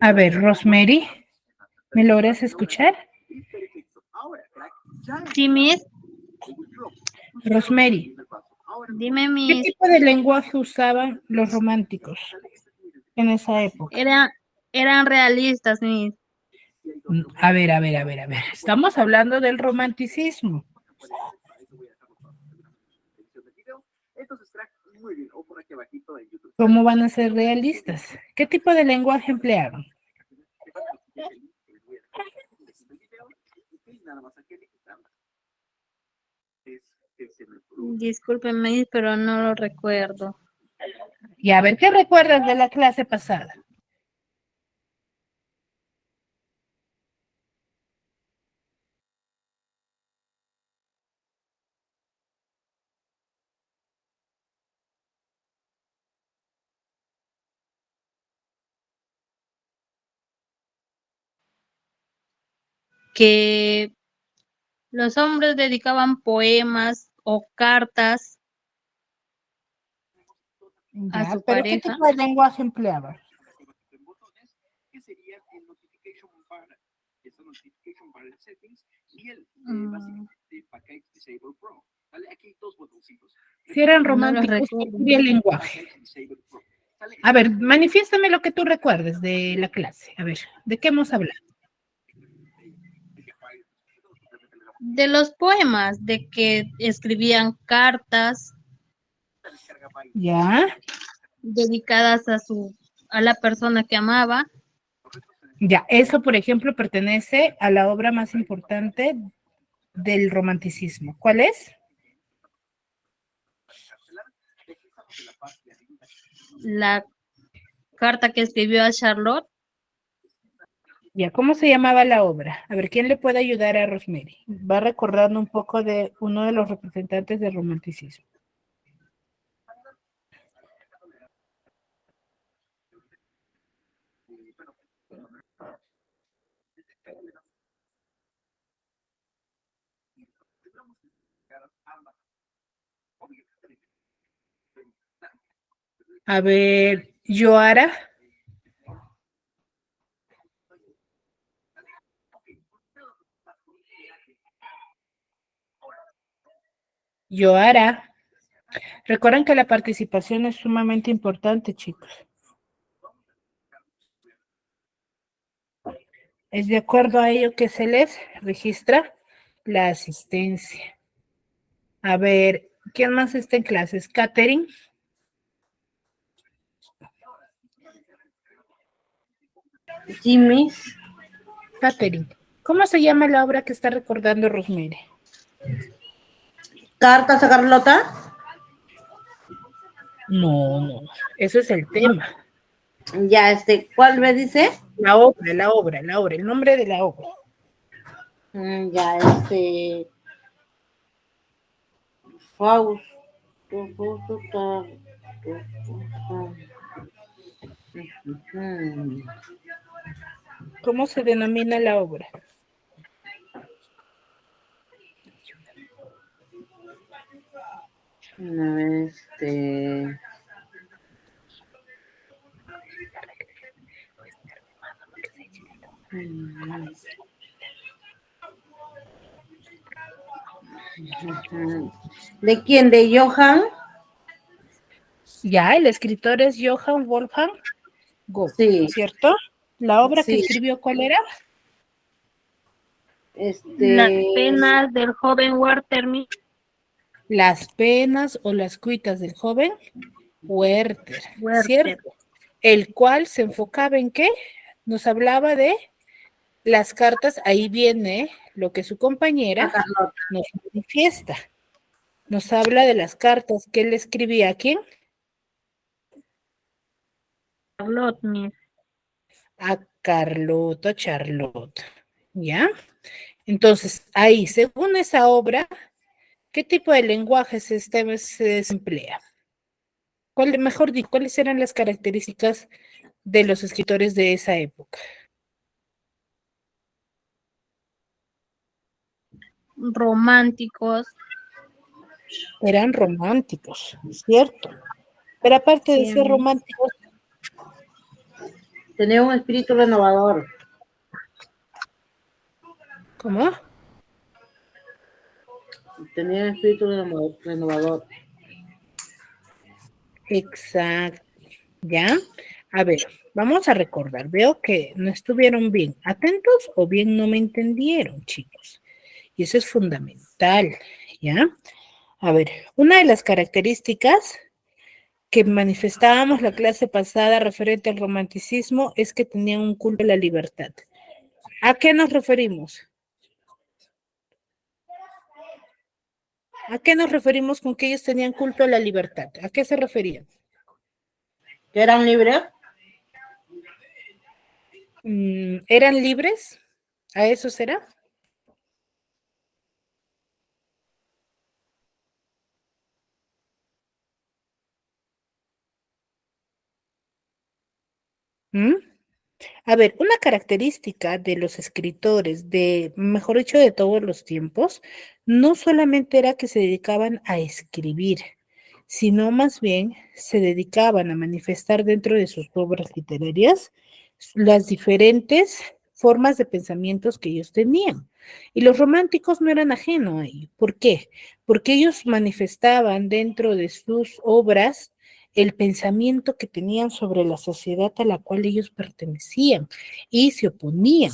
A ver, Rosemary, ¿me logras escuchar? Sí, Miss. Rosemary, Dime, ¿qué Miss. tipo de lenguaje usaban los románticos en esa época? Eran realistas, Miss. A ver. Estamos hablando del romanticismo. ¿Cómo van a ser realistas? ¿Qué tipo de lenguaje emplearon? Discúlpeme, pero no lo recuerdo. Y a ver, ¿qué recuerdas de la clase pasada? Que los hombres dedicaban poemas o cartas a Ya, su pero ¿qué pareja. tipo de lenguaje empleaban? Si eran No los románticos, ¿qué recuerdo. sería el lenguaje? A ver, manifiéstame lo que tú recuerdes de la clase. A ver, ¿de qué hemos hablado? De los poemas, de que escribían cartas Ya, dedicadas a la persona que amaba. ya, eso, por ejemplo, pertenece a la obra más importante del romanticismo. ¿Cuál es? La carta que escribió a Charlotte. Ya, ¿cómo se llamaba la obra? A ver, ¿quién le puede ayudar a Rosemary? Va recordando un poco de uno de los representantes del romanticismo. A ver, Yoara. Yoara. Recuerden que la participación es sumamente importante, chicos. Es de acuerdo a ello que se les registra la asistencia. A ver, ¿quién más está en clases? Catherine. Sí, Miss. Catherine, ¿cómo se llama la obra que está recordando Rosemary? ¿Cartas a Carlota? No, ese es el tema. Ya, ¿cuál me dice? La obra, el nombre de la obra. Ya, Fausto. ¿Cómo se denomina la obra? ¿De quién? ¿De Johann? Ya, el escritor es Johann Wolfgang Goethe, Sí. ¿cierto? ¿La obra que Sí. escribió cuál era? Las penas del joven Werther. Las penas o las cuitas del joven Werther, ¿cierto? El cual se enfocaba en qué? Nos hablaba de las cartas, ahí viene lo que su compañera nos manifiesta. Nos habla de las cartas que él escribía. ¿A quién? Charlotte, Miss. A Carlota, Charlotte. ¿Ya? Entonces, ahí, según esa obra, ¿qué tipo de lenguaje se emplea? Mejor dicho, ¿cuáles eran las características de los escritores de esa época? Románticos. Eran románticos, ¿cierto? Pero aparte de Sí, ser románticos, Tenía un espíritu renovador. ¿Cómo? Tenía un espíritu renovador. Exacto. ¿Ya? A ver, vamos a recordar. Veo que no estuvieron bien atentos o bien no me entendieron, chicos. Y eso es fundamental, ¿ya? A ver, una de las características que manifestábamos la clase pasada referente al romanticismo es que tenían un culto a la libertad. ¿A qué nos referimos? ¿A qué nos referimos con que ellos tenían culto a la libertad? ¿A qué se referían? ¿Que eran libres? ¿Eran libres? ¿A eso será? ¿Mm? A ver, una característica de los escritores, mejor dicho, de todos los tiempos, no solamente era que se dedicaban a escribir, sino más bien se dedicaban a manifestar dentro de sus obras literarias las diferentes formas de pensamientos que ellos tenían. Y los románticos no eran ajeno a ello. ¿Por qué? Porque ellos manifestaban dentro de sus obras el pensamiento que tenían sobre la sociedad a la cual ellos pertenecían y se oponían,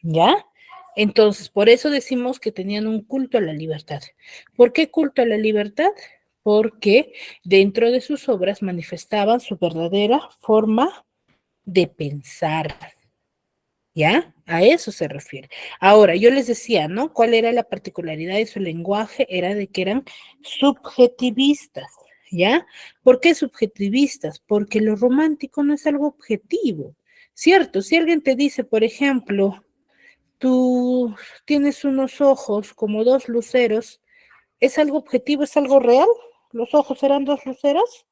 ¿ya? Entonces, por eso decimos que tenían un culto a la libertad. ¿Por qué culto a la libertad? Porque dentro de sus obras manifestaban su verdadera forma de pensar, ¿ya? A eso se refiere. Ahora, yo les decía, ¿no? ¿Cuál era la particularidad de su lenguaje? Era de que eran subjetivistas, ¿ya? ¿Por qué subjetivistas? Porque lo romántico no es algo objetivo, ¿cierto? Si alguien te dice, por ejemplo, tú tienes unos ojos como dos luceros, ¿es algo objetivo, es algo real? ¿Los ojos eran dos luceros?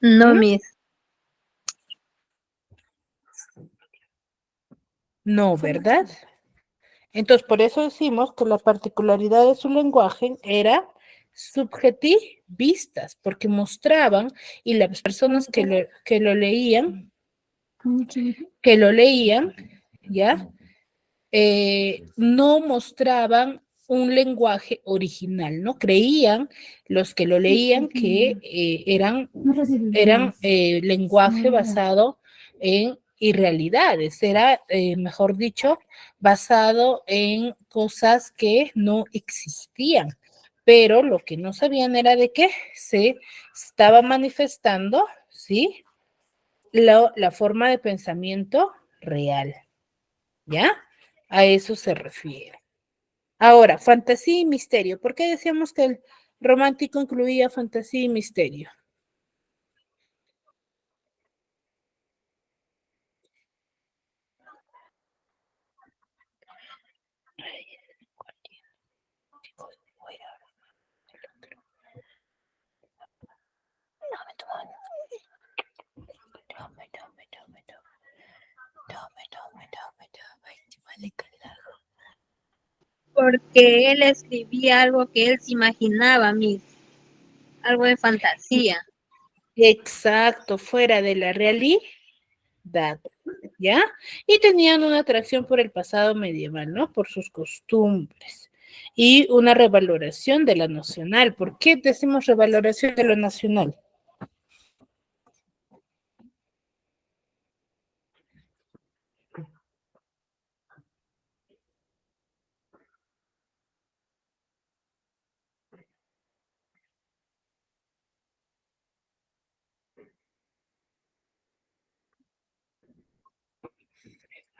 No, ¿Mm? Miss. No, ¿verdad? Entonces, por eso decimos que la particularidad de su lenguaje era subjetivistas, porque mostraban, y las personas que lo leían, ¿ya? No mostraban un lenguaje original, ¿no? Creían los que lo leían que eran lenguaje basado en irrealidades, era, mejor dicho, basado en cosas que no existían, pero lo que no sabían era de que se estaba manifestando, ¿sí? La forma de pensamiento real, ¿ya? A eso se refiere. Ahora, fantasía y misterio. ¿Por qué decíamos que el romántico incluía fantasía y misterio? Porque él escribía algo que él se imaginaba, Miss. Algo de fantasía. Exacto, fuera de la realidad, ¿ya? Y tenían una atracción por el pasado medieval, ¿no? Por sus costumbres. Y una revaloración de la nacional. ¿Por qué decimos revaloración de lo nacional?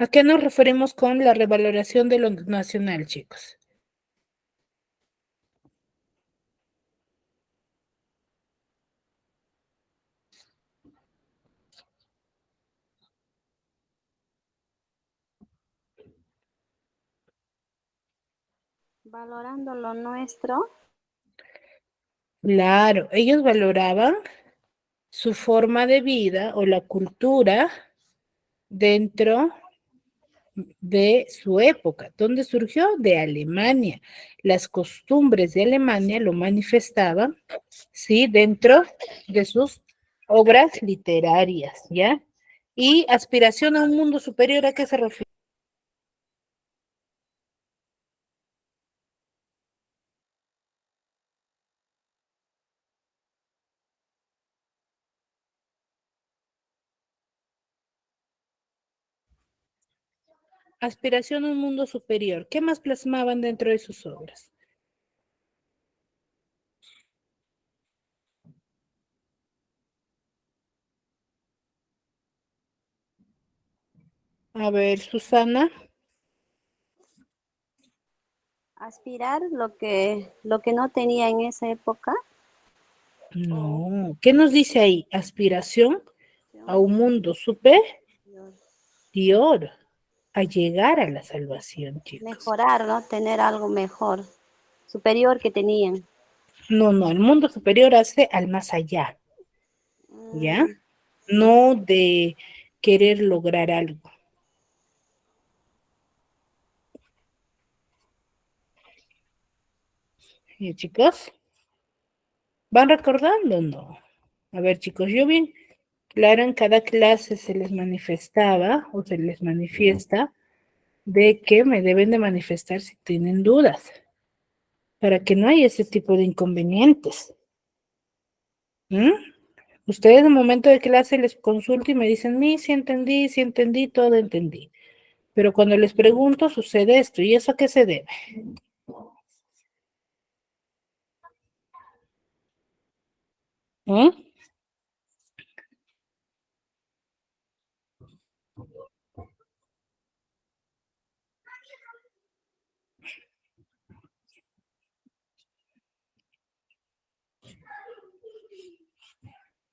¿A qué nos referimos con la revaloración de lo nacional, chicos? Valorando lo nuestro. Claro, ellos valoraban su forma de vida o la cultura dentro de su época. ¿Dónde surgió? De Alemania. Las costumbres de Alemania lo manifestaban, sí, dentro de sus obras literarias, ¿ya? Y aspiración a un mundo superior, ¿a qué se refiere? Aspiración a un mundo superior. ¿Qué más plasmaban dentro de sus obras? A ver, Susana. Aspirar lo que no tenía en esa época. No. ¿Qué nos dice ahí? Aspiración a un mundo superior, a llegar a la salvación, chicos. Mejorar, ¿no? Tener algo mejor, superior que tenían. No, no, el mundo superior hace al más allá, ¿ya? No de querer lograr algo. ¿Y chicos? ¿Van recordando o no? A ver, chicos, yo bien claro, en cada clase se les manifestaba o se les manifiesta de que me deben de manifestar si tienen dudas, para que no haya ese tipo de inconvenientes. ¿Mm? Ustedes en el momento de clase les consulto y me dicen, sí entendí, todo entendí. Pero cuando les pregunto sucede esto, ¿y eso a qué se debe? ¿Mm?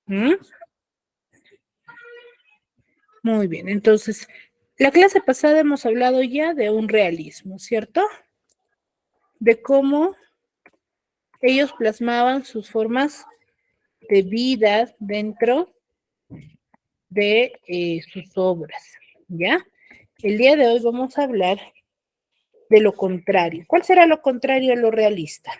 ¿Mm? Muy bien, entonces, la clase pasada hemos hablado ya de un realismo, ¿cierto? De cómo ellos plasmaban sus formas de vida dentro de sus obras, ¿ya? El día de hoy vamos a hablar de lo contrario. ¿Cuál será lo contrario a lo realista?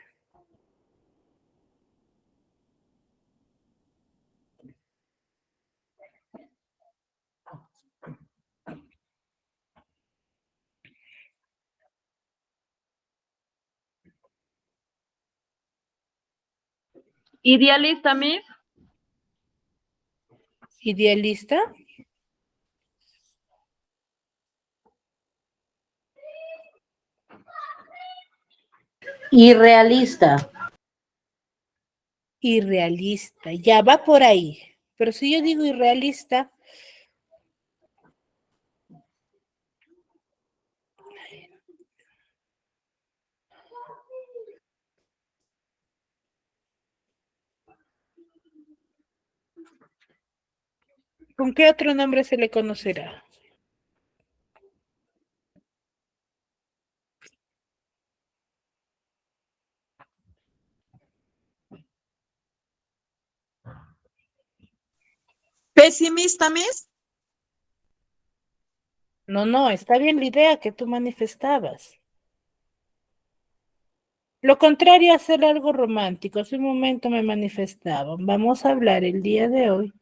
Idealista, Miss. ¿Idealista? Irrealista. Irrealista, ya va por ahí. Pero si yo digo irrealista, ¿con qué otro nombre se le conocerá? Pesimista, Miss. No, no, está bien la idea que tú manifestabas. Lo contrario a hacer algo romántico, hace un momento me manifestaban. Vamos a hablar el día de hoy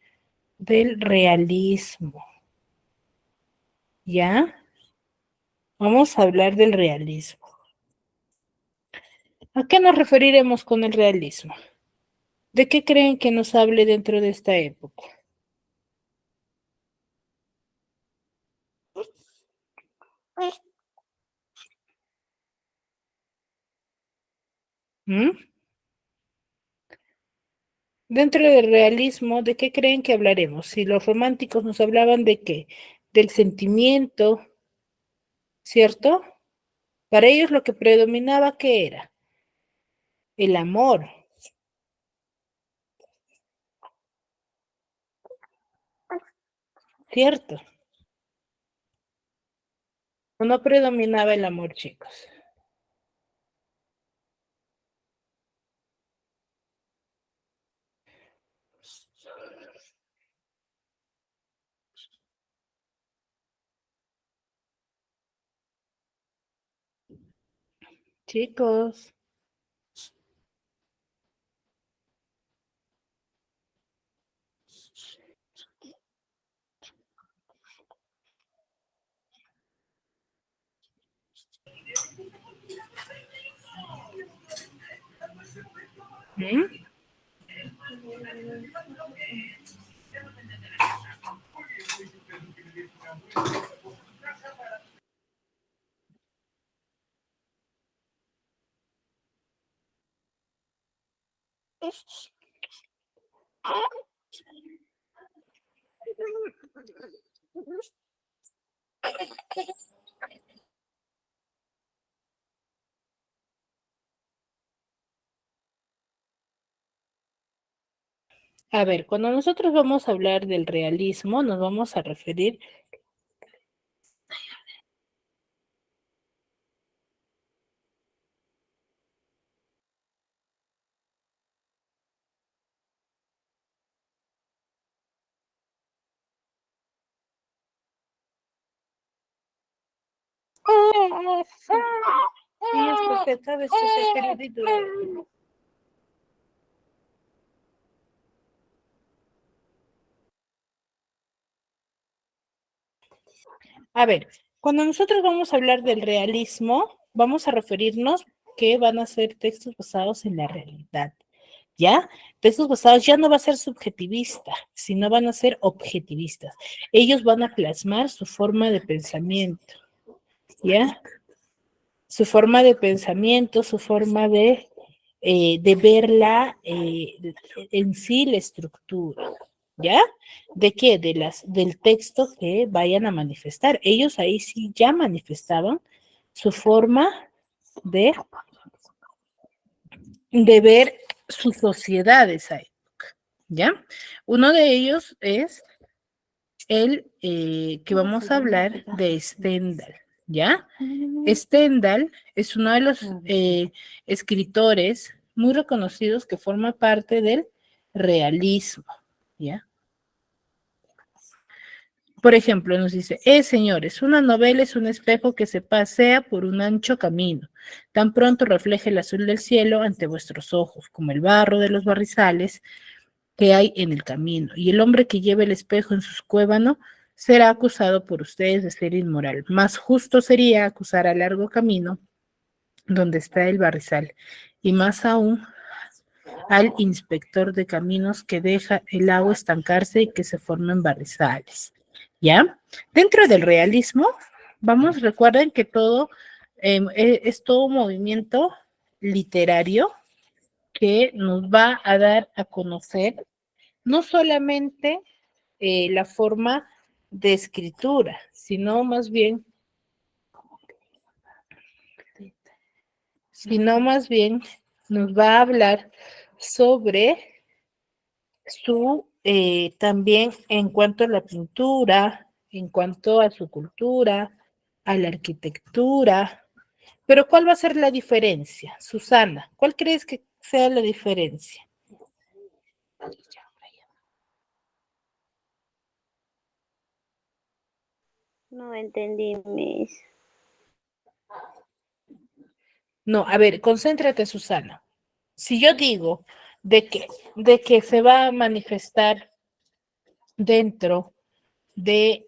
del realismo, ¿ya? Vamos a hablar del realismo. ¿A qué nos referiremos con el realismo? ¿De qué creen que nos hable dentro de esta época? ¿Mm? Dentro del realismo, ¿de qué creen que hablaremos? Si los románticos nos hablaban de qué, del sentimiento, ¿cierto? Para ellos lo que predominaba, ¿qué era? El amor, ¿cierto? ¿O no predominaba el amor, chicos? Chicos. ¿Mm? A ver, cuando nosotros vamos a hablar del realismo, nos vamos a referir sí, es porque sabes que se queridito. A ver, cuando nosotros vamos a hablar del realismo, vamos a referirnos que van a ser textos basados en la realidad, ¿ya? Textos basados ya no va a ser subjetivista, sino van a ser objetivistas. Ellos van a plasmar su forma de pensamiento, ¿ya? Su forma de pensamiento, su forma de verla en sí la estructura, ¿ya? ¿De qué? Del texto que vayan a manifestar. Ellos ahí sí ya manifestaban su forma de, de ver su sociedad de esa época, ¿ya? Uno de ellos es el que vamos a hablar de Stendhal, ¿ya? Stendhal es uno de los escritores muy reconocidos que forma parte del realismo, ¿ya? Por ejemplo, nos dice, señores, una novela es un espejo que se pasea por un ancho camino. Tan pronto refleja el azul del cielo ante vuestros ojos, como el barro de los barrizales que hay en el camino. Y el hombre que lleva el espejo en su cuébano será acusado por ustedes de ser inmoral. Más justo sería acusar al largo camino donde está el barrizal, y más aún al inspector de caminos que deja el agua estancarse y que se formen barrizales. ¿Ya? Dentro del realismo, recuerden que todo es todo movimiento literario que nos va a dar a conocer no solamente la forma de escritura, sino más bien nos va a hablar sobre su también en cuanto a la pintura, en cuanto a su cultura, a la arquitectura. Pero ¿cuál va a ser la diferencia? Susana, ¿cuál crees que sea la diferencia? No entendí, mis. No, a ver, concéntrate, Susana. Si yo digo de que se va a manifestar dentro de,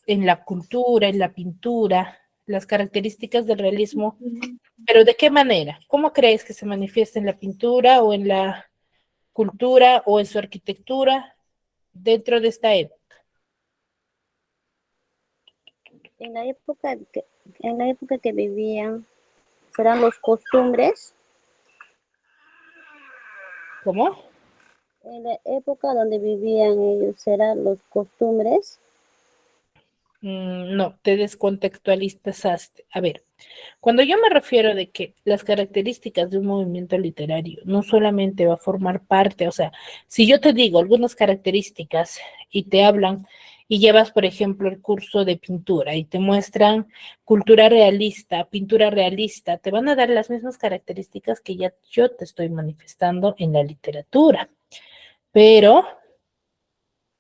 en la cultura, en la pintura, las características del realismo, pero ¿de qué manera? ¿Cómo crees que se manifiesta en la pintura o en la cultura o en su arquitectura dentro de esta época? En la época en la época que vivían, serán los costumbres. ¿Cómo? En la época donde vivían ellos, serán los costumbres. No, te descontextualizaste. A ver, cuando yo me refiero de que las características de un movimiento literario no solamente va a formar parte, o sea, si yo te digo algunas características y te hablan y llevas, por ejemplo, el curso de pintura y te muestran cultura realista, pintura realista, te van a dar las mismas características que ya yo te estoy manifestando en la literatura. Pero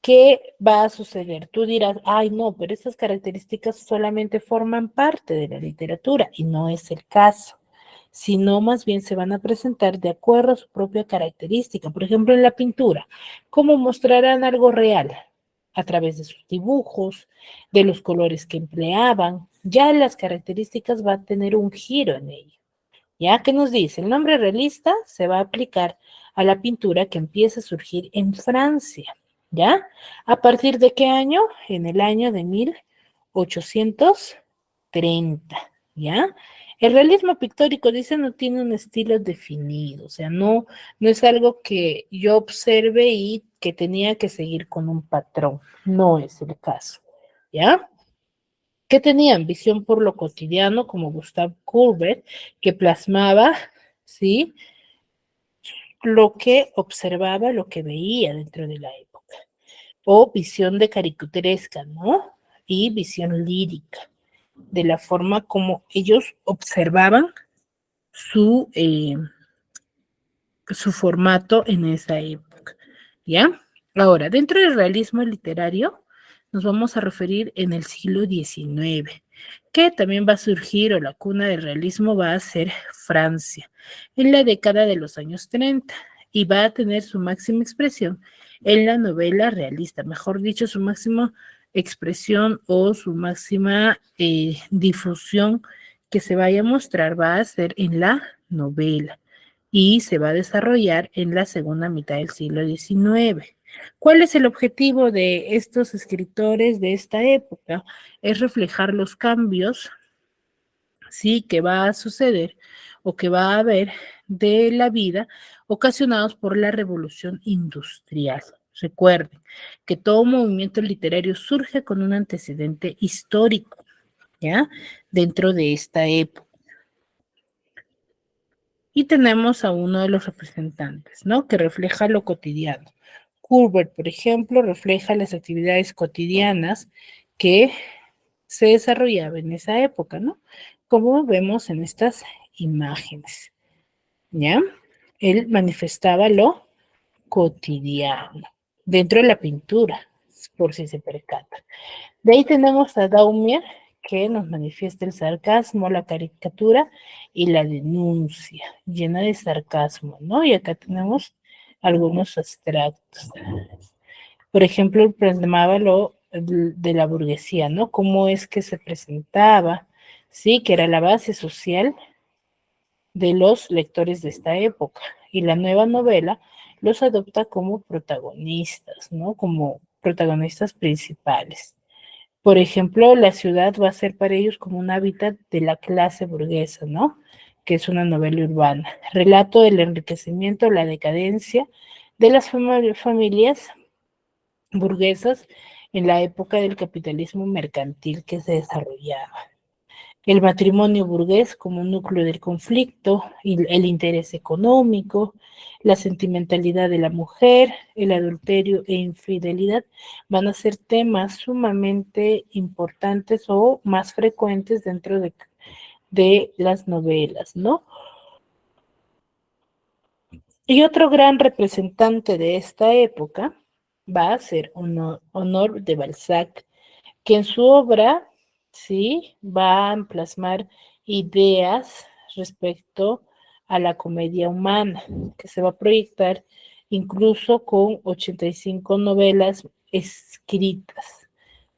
¿qué va a suceder? Tú dirás, ay, no, pero estas características solamente forman parte de la literatura y no es el caso. sino más bien se van a presentar de acuerdo a su propia característica. Por ejemplo, en la pintura, ¿cómo mostrarán algo real? A través de sus dibujos, de los colores que empleaban, ya las características van a tener un giro en ello. ¿Ya? ¿Qué nos dice? El nombre realista se va a aplicar a la pintura que empieza a surgir en Francia, ¿ya? ¿A partir de qué año? En el año de 1830, ¿ya? El realismo pictórico, dice, no tiene un estilo definido, o sea, no es algo que yo observe y que tenía que seguir con un patrón, no es el caso, ¿ya? Que tenían visión por lo cotidiano, como Gustave Courbet, que plasmaba, ¿sí?, lo que observaba, lo que veía dentro de la época, o visión de caricaturesca, ¿no? Y visión lírica, de la forma como ellos observaban su, su formato en esa época, ¿ya? Ahora, dentro del realismo literario, nos vamos a referir en el siglo XIX, que también va a surgir, o la cuna del realismo va a ser Francia, en la década de los años 30, y va a tener su máxima expresión en la novela realista, mejor dicho, su máxima expresión o su máxima difusión que se vaya a mostrar va a ser en la novela y se va a desarrollar en la segunda mitad del siglo XIX. ¿Cuál es el objetivo de estos escritores de esta época? Es reflejar los cambios, sí, que va a suceder o que va a haber de la vida ocasionados por la revolución industrial. Recuerden que todo movimiento literario surge con un antecedente histórico, ¿ya? Dentro de esta época. Y tenemos a uno de los representantes, ¿no? Que refleja lo cotidiano. Courbet, por ejemplo, refleja las actividades cotidianas que se desarrollaban en esa época, ¿no? Como vemos en estas imágenes, ¿ya? Él manifestaba lo cotidiano dentro de la pintura, por si se percata. De ahí tenemos a Daumier, que nos manifiesta el sarcasmo, la caricatura y la denuncia, llena de sarcasmo, ¿no? Y acá tenemos algunos abstractos. Por ejemplo, el plasmaba lo de la burguesía, ¿no? Cómo es que se presentaba, sí, que era la base social de los lectores de esta época. Y la nueva novela los adopta como protagonistas, ¿no? Como protagonistas principales. Por ejemplo, la ciudad va a ser para ellos como un hábitat de la clase burguesa, ¿no? Que es una novela urbana. Relato del enriquecimiento, la decadencia de las familias burguesas en la época del capitalismo mercantil que se desarrollaba. El matrimonio burgués como núcleo del conflicto, el interés económico, la sentimentalidad de la mujer, el adulterio e infidelidad van a ser temas sumamente importantes o más frecuentes dentro de las novelas, ¿no? Y otro gran representante de esta época va a ser Honor de Balzac, que en su obra, sí, va a plasmar ideas respecto a la comedia humana, que se va a proyectar incluso con 85 novelas escritas.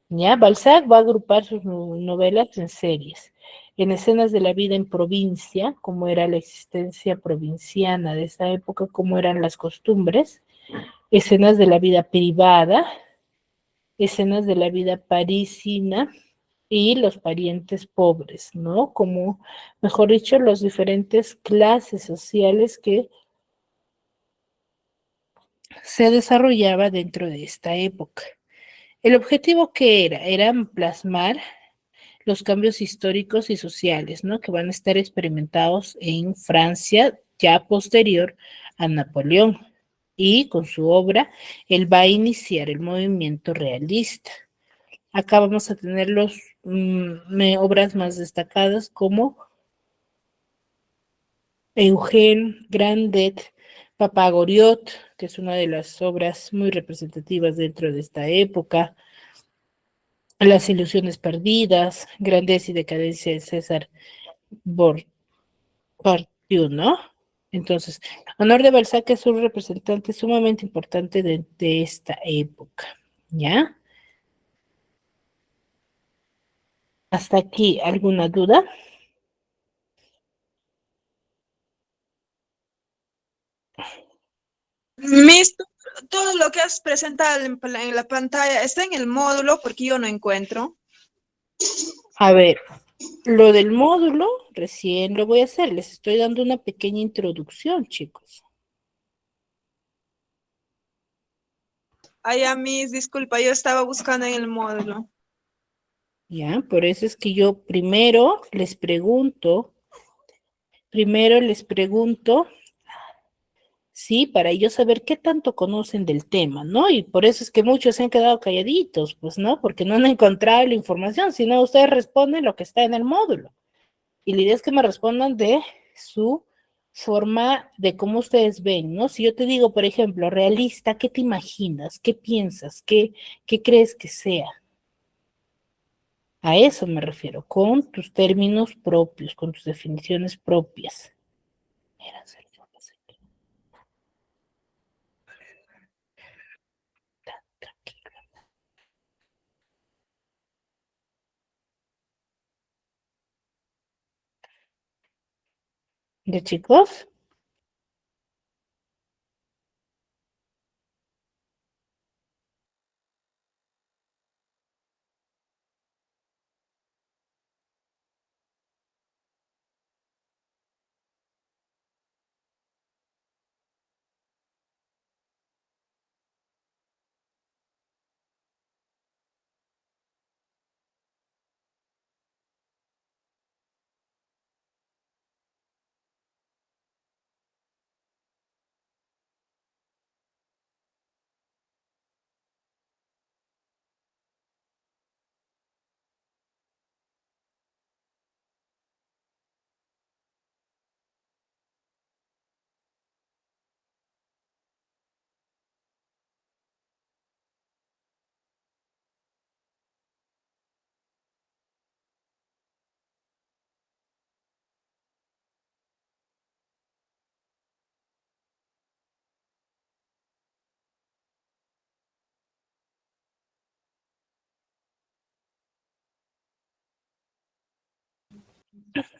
¿Ya? Balzac va a agrupar sus novelas en series, en escenas de la vida en provincia, como era la existencia provinciana de esa época, cómo eran las costumbres, escenas de la vida privada, escenas de la vida parisina y los parientes pobres, ¿no? Como, mejor dicho, las diferentes clases sociales que se desarrollaba dentro de esta época. El objetivo que era plasmar los cambios históricos y sociales, ¿no? Que van a estar experimentados en Francia ya posterior a Napoleón. Y con su obra, él va a iniciar el movimiento realista. Acá vamos a tener los obras más destacadas como Eugène Grandet, Papa Goriot, que es una de las obras muy representativas dentro de esta época, Las ilusiones perdidas, Grandeza y decadencia de César Partió, ¿no? Entonces, Honor de Balzac es un representante sumamente importante de esta época, ¿ya? ¿Hasta aquí alguna duda? Miss, todo lo que has presentado en la pantalla está en el módulo porque yo no encuentro. A ver, lo del módulo recién lo voy a hacer. Les estoy dando una pequeña introducción, chicos. Ay, a Miss, disculpa, yo estaba buscando en el módulo. ¿Ya? Por eso es que yo primero les pregunto, sí, para ellos saber qué tanto conocen del tema, ¿no? Y por eso es que muchos se han quedado calladitos, pues, ¿no? Porque no han encontrado la información, sino ustedes responden lo que está en el módulo. Y la idea es que me respondan de su forma de cómo ustedes ven, ¿no? Si yo te digo, por ejemplo, realista, ¿qué te imaginas? ¿Qué piensas? ¿Qué crees que sea? A eso me refiero, con tus términos propios, con tus definiciones propias. ¿De chicos?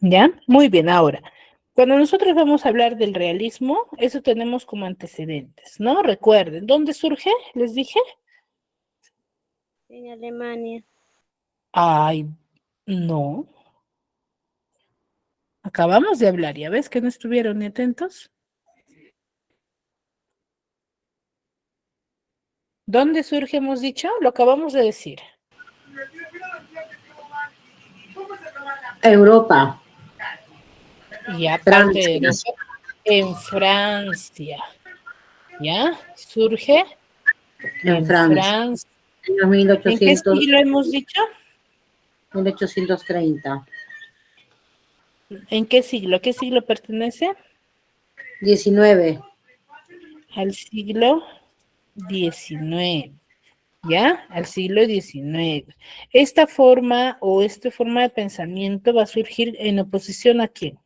¿Ya? Muy bien, ahora, cuando nosotros vamos a hablar del realismo, eso tenemos como antecedentes, ¿no? Recuerden, ¿dónde surge? Les dije. En Alemania. Ay, no. Acabamos de hablar, ¿ya ves que no estuvieron ni atentos? ¿Dónde surge, hemos dicho? Lo acabamos de decir. Europa. Y aparte de Francia. Europa, en Francia, ¿ya? Surge En en Francia. Francia. Años ¿En qué 1800, siglo hemos dicho? 1830. ¿En qué siglo? ¿A qué siglo pertenece? 19. Al siglo XIX, ¿ya? Al siglo XIX. Esta forma o esta forma de pensamiento va a surgir en oposición ¿a quién?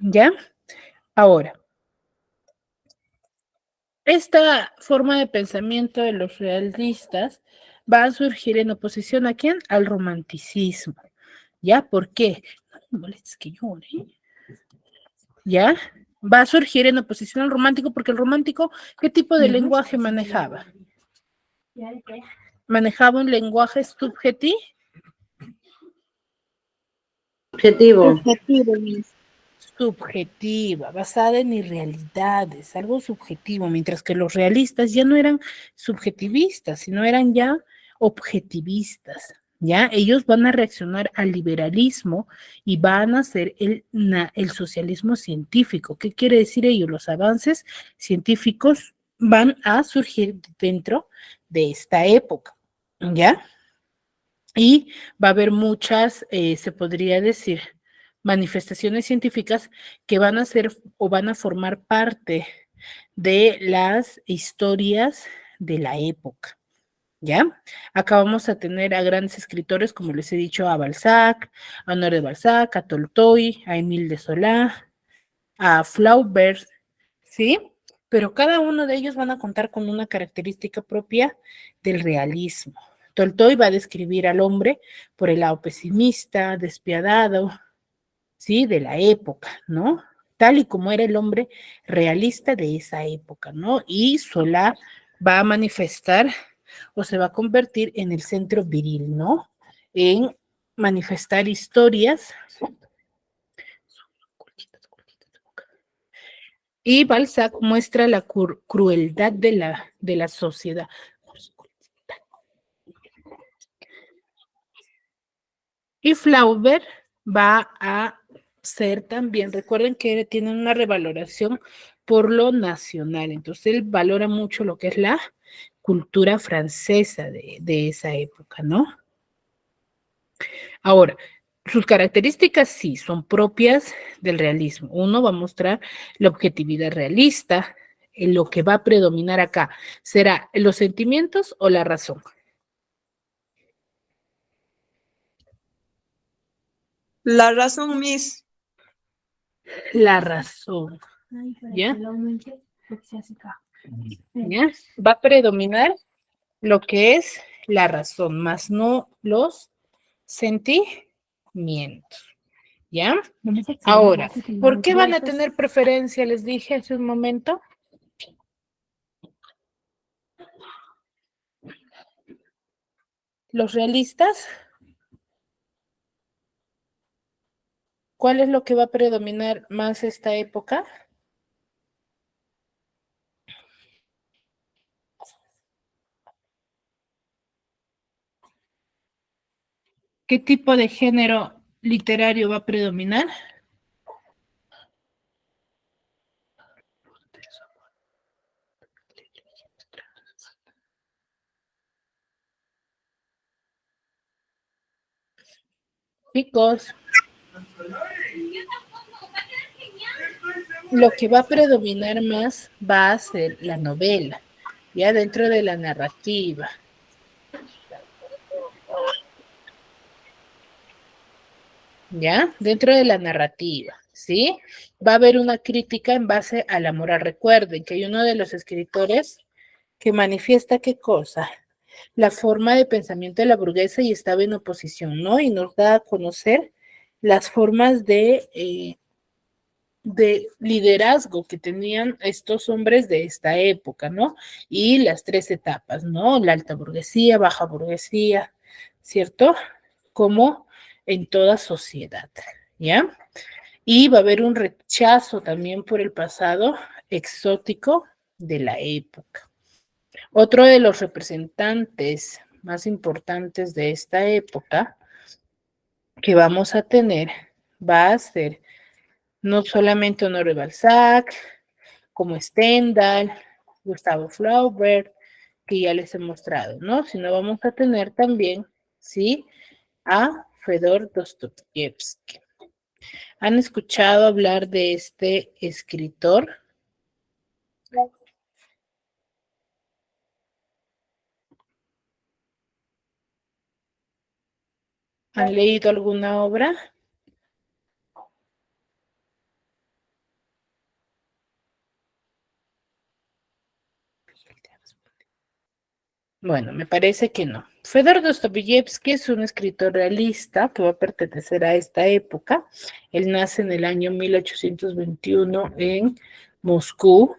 ¿Ya? Ahora, esta forma de pensamiento de los realistas va a surgir en oposición ¿a quién? Al romanticismo. ¿Ya? ¿Por qué? No me molestes que llore. ¿Ya? Va a surgir en oposición al romántico porque el romántico, ¿qué tipo de lenguaje manejaba? Manejaba un lenguaje subjetivo. Objetivo. Objetivo, Miss. Subjetiva, basada en irrealidades, algo subjetivo, mientras que los realistas ya no eran subjetivistas, sino eran ya objetivistas, ¿ya? Ellos van a reaccionar al liberalismo y van a hacer el socialismo científico. ¿Qué quiere decir ello? Los avances científicos van a surgir dentro de esta época, ¿ya? Y va a haber muchas, se podría decir, manifestaciones científicas que van a ser o van a formar parte de las historias de la época. ¿Ya? Acá vamos a tener a grandes escritores, como les he dicho, a Balzac, a Honoré de Balzac, a Tolstoy, a Émile de Zola, a Flaubert, ¿sí? Pero cada uno de ellos van a contar con una característica propia del realismo. Tolstoy va a describir al hombre por el lado pesimista, despiadado, ¿sí? De la época, ¿no? Tal y como era el hombre realista de esa época, ¿no? Y Zola va a manifestar o se va a convertir en el centro viril, ¿no? En manifestar historias. Y Balzac muestra la crueldad de la sociedad. Y Flaubert va a ser también, recuerden que tienen una revaloración por lo nacional, entonces él valora mucho lo que es la cultura francesa de esa época, ¿no? Ahora, sus características sí son propias del realismo. Uno va a mostrar la objetividad realista, lo que va a predominar acá será los sentimientos o la razón. La razón, Miss. La razón, ¿ya? ¿Ya? Va a predominar lo que es la razón, más no los sentimientos, ¿ya? Ahora, ¿por qué van a tener preferencia? Les dije hace un momento. Los realistas, ¿cuál es lo que va a predominar más esta época? ¿Qué tipo de género literario va a predominar? Chicos, lo que va a predominar más va a ser la novela, ya dentro de la narrativa. ¿Ya? Dentro de la narrativa, ¿sí? Va a haber una crítica en base a la moral. Recuerden que hay uno de los escritores que manifiesta qué cosa, la forma de pensamiento de la burguesa y estaba en oposición, ¿no? Y nos da a conocer las formas de liderazgo que tenían estos hombres de esta época, ¿no? Y las tres etapas, ¿no? La alta burguesía, baja burguesía, ¿cierto? Como en toda sociedad, ¿ya? Y va a haber un rechazo también por el pasado exótico de la época. Otro de los representantes más importantes de esta época que vamos a tener va a ser no solamente Honoré Balzac, como Stendhal, Gustavo Flaubert, que ya les he mostrado, ¿no? Sino vamos a tener también, ¿sí? A Fedor Dostoyevsky. ¿Han escuchado hablar de este escritor? ¿Han leído alguna obra? Bueno, me parece que no. Fedor Dostoyevsky es un escritor realista que va a pertenecer a esta época. Él nace en el año 1821 en Moscú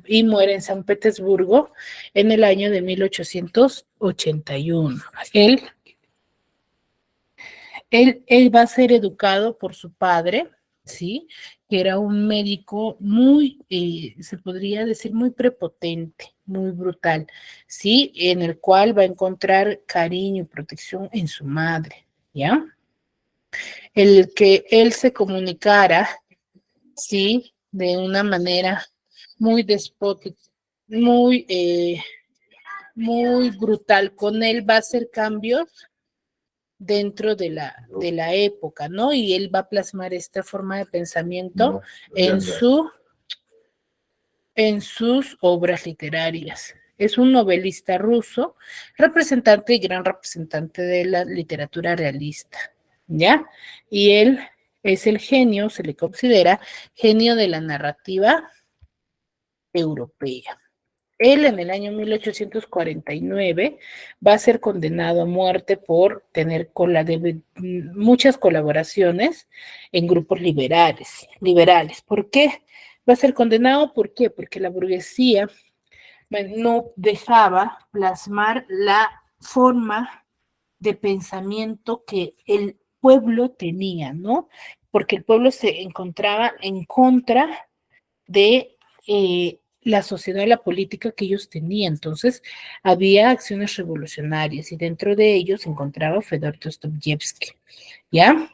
y muere en San Petersburgo en el año de 1881. Él va a ser educado por su padre, ¿sí? Que era un médico muy, se podría decir, muy prepotente, muy brutal, ¿sí? En el cual va a encontrar cariño y protección en su madre, ¿ya? El que él se comunicara, ¿sí? De una manera muy despótica, muy, muy brutal con él, va a hacer cambios dentro de la época, ¿no? Y él va a plasmar esta forma de pensamiento en sus obras literarias. Es un novelista ruso, representante y gran representante de la literatura realista, ¿ya? Y él es el genio, se le considera genio de la narrativa europea. Él en el año 1849 va a ser condenado a muerte por tener muchas colaboraciones en grupos liberales. ¿Por qué va a ser condenado? ¿Por qué? Porque la burguesía no dejaba plasmar la forma de pensamiento que el pueblo tenía, ¿no? Porque el pueblo se encontraba en contra de la sociedad y la política que ellos tenían. Entonces, había acciones revolucionarias y dentro de ellos se encontraba Fedor Dostoyevsky, ¿ya?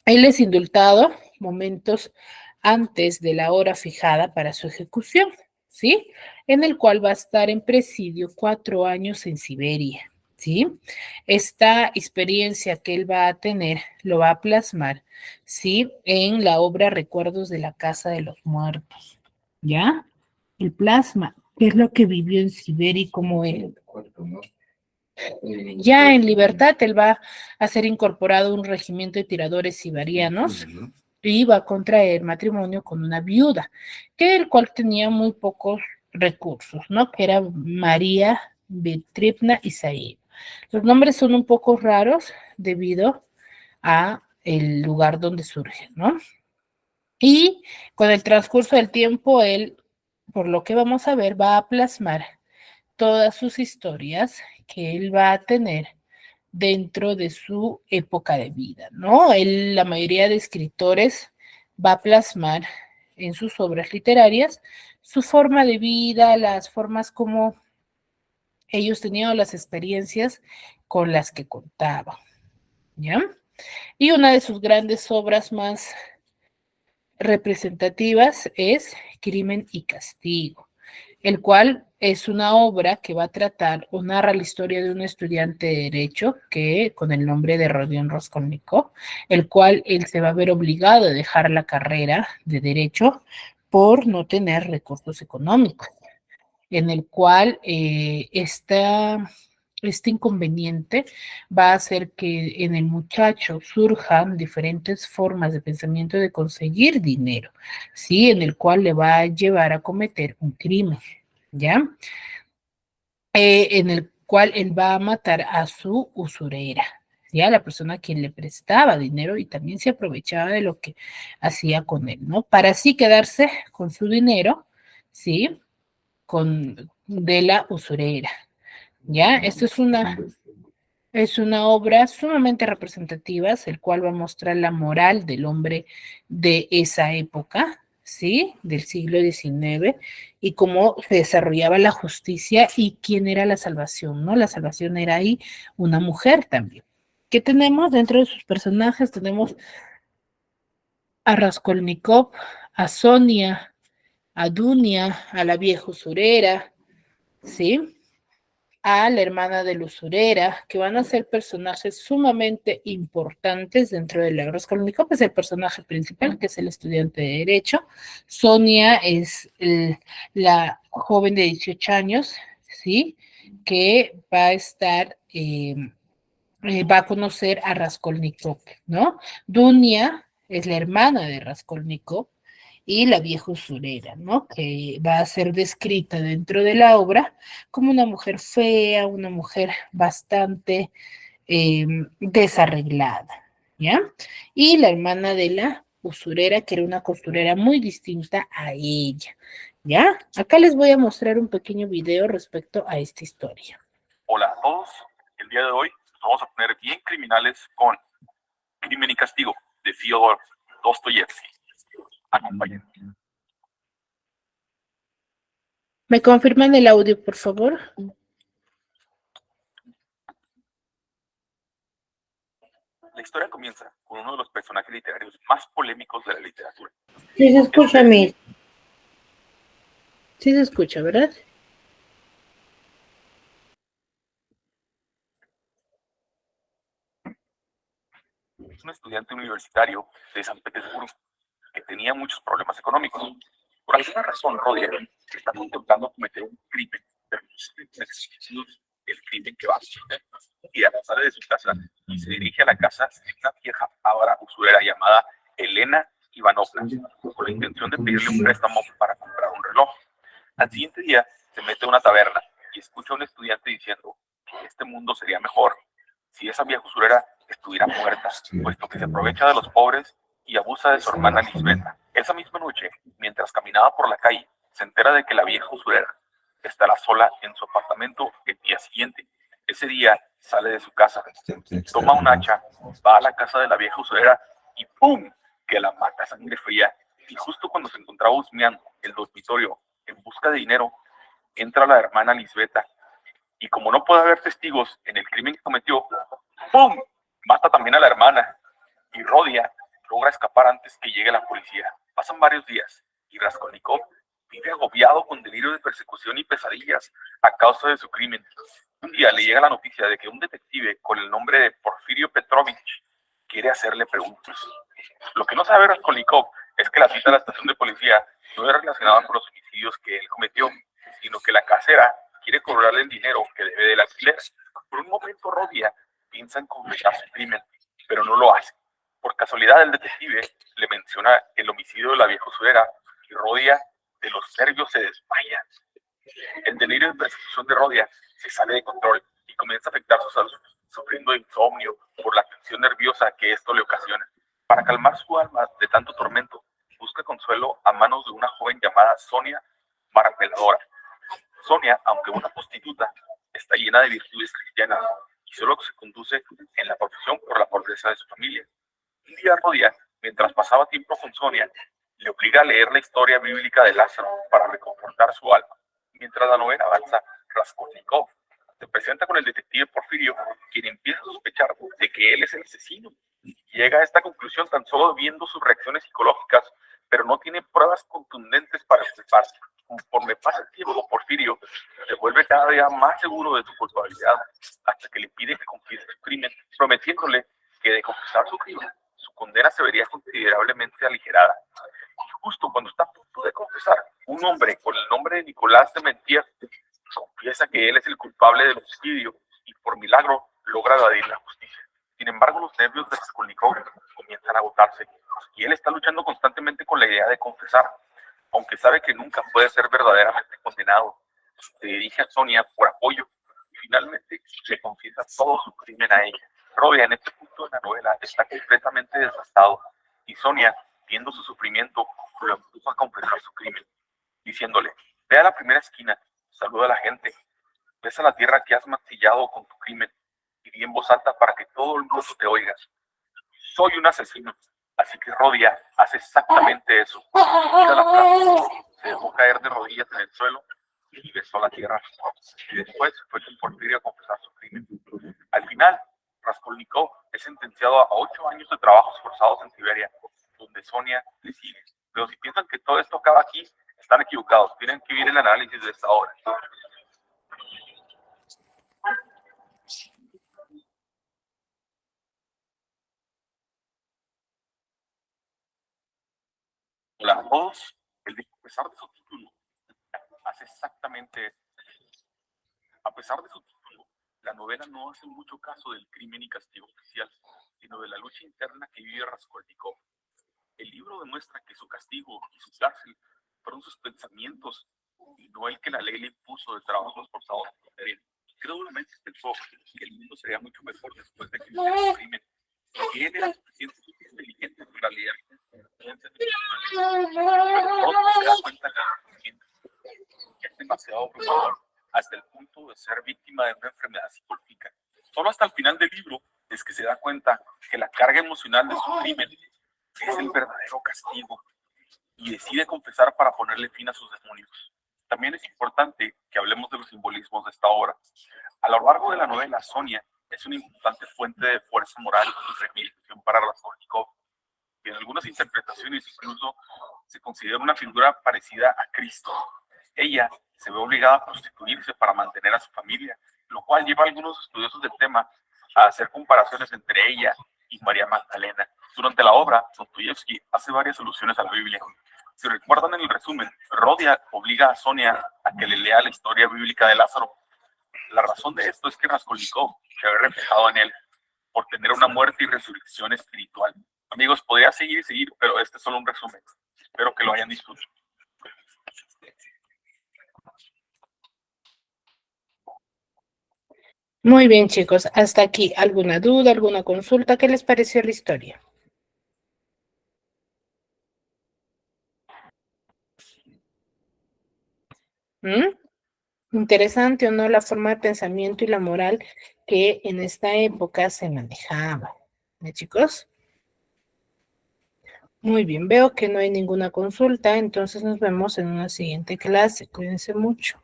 Él es indultado momentos antes de la hora fijada para su ejecución, ¿sí? En el cual va a estar en presidio 4 años en Siberia, ¿sí? Esta experiencia que él va a tener lo va a plasmar, ¿sí? En la obra Recuerdos de la Casa de los Muertos, ¿ya? El plasma, qué es lo que vivió en Siberia y cómo él. Ya en libertad, él va a ser incorporado a un regimiento de tiradores siberianos y va a contraer matrimonio con una viuda, que el cual tenía muy pocos recursos, ¿no? Que era María Betripna Isaí. Los nombres son un poco raros debido a el lugar donde surgen, ¿no? Y con el transcurso del tiempo, él, por lo que vamos a ver, va a plasmar todas sus historias que él va a tener dentro de su época de vida, ¿no? Él, la mayoría de escritores va a plasmar en sus obras literarias su forma de vida, las formas como ellos tenían, las experiencias con las que contaban, ¿ya? Y una de sus grandes obras más representativas es Crimen y Castigo, el cual es una obra que va a tratar o narra la historia de un estudiante de Derecho que, con el nombre de Rodion Raskolnikov, el cual él se va a ver obligado a dejar la carrera de Derecho por no tener recursos económicos, en el cual este inconveniente va a hacer que en el muchacho surjan diferentes formas de pensamiento de conseguir dinero, ¿sí? En el cual le va a llevar a cometer un crimen, ¿ya? En el cual él va a matar a su usurera, ¿ya? La persona a quien le prestaba dinero y también se aprovechaba de lo que hacía con él, ¿no? Para así quedarse con su dinero, ¿sí? De la usurera, ¿ya? Esto es una obra sumamente representativa, el cual va a mostrar la moral del hombre de esa época, ¿sí? Del siglo XIX, y cómo se desarrollaba la justicia y quién era la salvación, ¿no? La salvación era ahí una mujer también. ¿Qué tenemos dentro de sus personajes? Tenemos a Raskolnikov, a Sonia, a Dunia, a la vieja usurera, ¿sí? A la hermana de la usurera, que van a ser personajes sumamente importantes dentro de la Raskolnikov, es el personaje principal, que es el estudiante de Derecho. Sonia es la joven de 18 años, ¿sí? Que va a estar, va a conocer a Raskolnikov, ¿no? Dunia es la hermana de Raskolnikov, y la vieja usurera, ¿no? Que va a ser descrita dentro de la obra como una mujer fea, una mujer bastante desarreglada, ¿ya? Y la hermana de la usurera, que era una costurera muy distinta a ella, ¿ya? Acá les voy a mostrar un pequeño video respecto a esta historia. Hola a todos, el día de hoy nos vamos a poner bien criminales con Crimen y Castigo de Fyodor Dostoyevsky. Acompáñenme. ¿Me confirman el audio, por favor? La historia comienza con uno de los personajes literarios más polémicos de la literatura. Sí, se escucha, Miss. Sí se escucha, ¿verdad? un estudiante universitario de San Petersburgo que tenía muchos problemas económicos. Por alguna razón, Rodia está contemplando cometer un crimen, pero no sabe el crimen que va a hacer. Y sale de su casa y se dirige a la casa de una vieja avara usurera llamada Elena Ivanovna, con la intención de pedirle un préstamo para comprar un reloj. Al siguiente día se mete a una taberna y escucha a un estudiante diciendo que este mundo sería mejor si esa vieja usurera estuviera muerta, puesto que se aprovecha de los pobres y abusa de su hermana Lisbeta. Esa misma noche, mientras caminaba por la calle, se entera de que la vieja usurera estará sola en su apartamento el día siguiente. Ese día sale de su casa, toma un hacha, va a la casa de la vieja usurera y ¡pum!, que la mata a sangre fría. Y justo cuando se encontraba husmeando el dormitorio en busca de dinero, entra la hermana Lisbeta y como no puede haber testigos en el crimen que cometió, ¡pum!, mata también a la hermana. Y Rodia logra escapar antes que llegue la policía. Pasan varios días y Raskolnikov vive agobiado con delirio de persecución y pesadillas a causa de su crimen. Un día le llega la noticia de que un detective con el nombre de Porfirio Petrovich quiere hacerle preguntas. Lo que no sabe Raskolnikov es que la cita a la estación de policía no es relacionada con los homicidios que él cometió, sino que la casera quiere cobrarle el dinero que debe del alquiler. Por un momento Rodia piensa en confesar su crimen, pero no lo hace. Por casualidad el detective le menciona el homicidio de la vieja usurera y Rodia de los nervios se desmaya. El delirio de persecución de Rodia se sale de control y comienza a afectar su salud, sufriendo de insomnio por la tensión nerviosa que esto le ocasiona. Para calmar su alma de tanto tormento, busca consuelo a manos de una joven llamada Sonia Marmeladora. Sonia, aunque una prostituta, está llena de virtudes cristianas y solo se conduce en la profesión por la pobreza de su familia. Un día Rodia, mientras pasaba tiempo con Sonia, le obliga a leer la historia bíblica de Lázaro para reconfortar su alma. Mientras la novela avanza, Raskolnikov se presenta con el detective Porfirio, quien empieza a sospechar de que él es el asesino. Llega a esta conclusión tan solo viendo sus reacciones psicológicas, pero no tiene pruebas contundentes para expresarse. Conforme pasa el tiempo, Porfirio se vuelve cada día más seguro de su culpabilidad, hasta que le pide que confiese su crimen, prometiéndole que de confesar su crimen, su condena se vería considerablemente aligerada. Y justo cuando está a punto de confesar, un hombre con el nombre de Nicolás de Mentier confiesa que él es el culpable del homicidio y por milagro logra evadir la justicia. Sin embargo, los nervios de Raskolnikov comienzan a agotarse y él está luchando constantemente con la idea de confesar, aunque sabe que nunca puede ser verdaderamente condenado. Se dirige a Sonia por apoyo y finalmente le confiesa todo su crimen a ella. Rodia en este punto de la novela está completamente desgastado y Sonia, viendo su sufrimiento, lo empuja a confesar su crimen, diciéndole: ve a la primera esquina, saluda a la gente, besa la tierra que has mancillado con tu crimen y di en voz alta para que todo el mundo te oiga: soy un asesino. Así que Rodia hace exactamente eso. Mira la plaza, se dejó caer de rodillas en el suelo y besó la tierra. Y después fue con Porfirio a confesar su crimen. Al final, Raskolnikov es sentenciado a 8 años de trabajos forzados en Siberia, donde Sonia le sigue. Pero si piensan que todo esto acaba aquí, están equivocados. Tienen que ver el análisis de esta obra. Hola a todos. A pesar de su título, hace exactamente. A pesar de su título, la novela no hace mucho caso del crimen y castigo oficial, sino de la lucha interna que vive Raskolnikov. El libro demuestra que su castigo y su cárcel fueron sus pensamientos y no el que la ley le impuso de trabajos forzados en Siberia. Crédulamente pensó que el mundo sería mucho mejor después de que hiciera su crimen, que él era suficientemente inteligente para lidiar con sus influencias emocionales. Pero pronto se da cuenta que es demasiado abrumador hasta el punto de ser víctima de una enfermedad psicológica. Solo hasta el final del libro es que se da cuenta que la carga emocional de su crimen es el verdadero castigo y decide confesar para ponerle fin a sus demonios. También es importante que hablemos de los simbolismos de esta obra. A lo largo de la novela, Sonia es una importante fuente de fuerza moral y rehabilitación para Raskolnikov. Y en algunas interpretaciones incluso se considera una figura parecida a Cristo. Ella se ve obligada a prostituirse para mantener a su familia, lo cual lleva a algunos estudiosos del tema a hacer comparaciones entre ella y María Magdalena. Durante la obra, Dostoyevsky hace varias alusiones a la Biblia. Si recuerdan en el resumen, Rodia obliga a Sonia a que le lea la historia bíblica de Lázaro. La razón de esto es que Raskolnikov se ve reflejado en él por tener una muerte y resurrección espiritual. Amigos, podría seguir y seguir, pero este es solo un resumen. Espero que lo hayan disfrutado. Muy bien, chicos. Hasta aquí. ¿Alguna duda, alguna consulta? ¿Qué les pareció la historia? Interesante o no la forma de pensamiento y la moral que en esta época se manejaba. ¿Eh, chicos? Muy bien, veo que no hay ninguna consulta, entonces nos vemos en una siguiente clase. Cuídense mucho.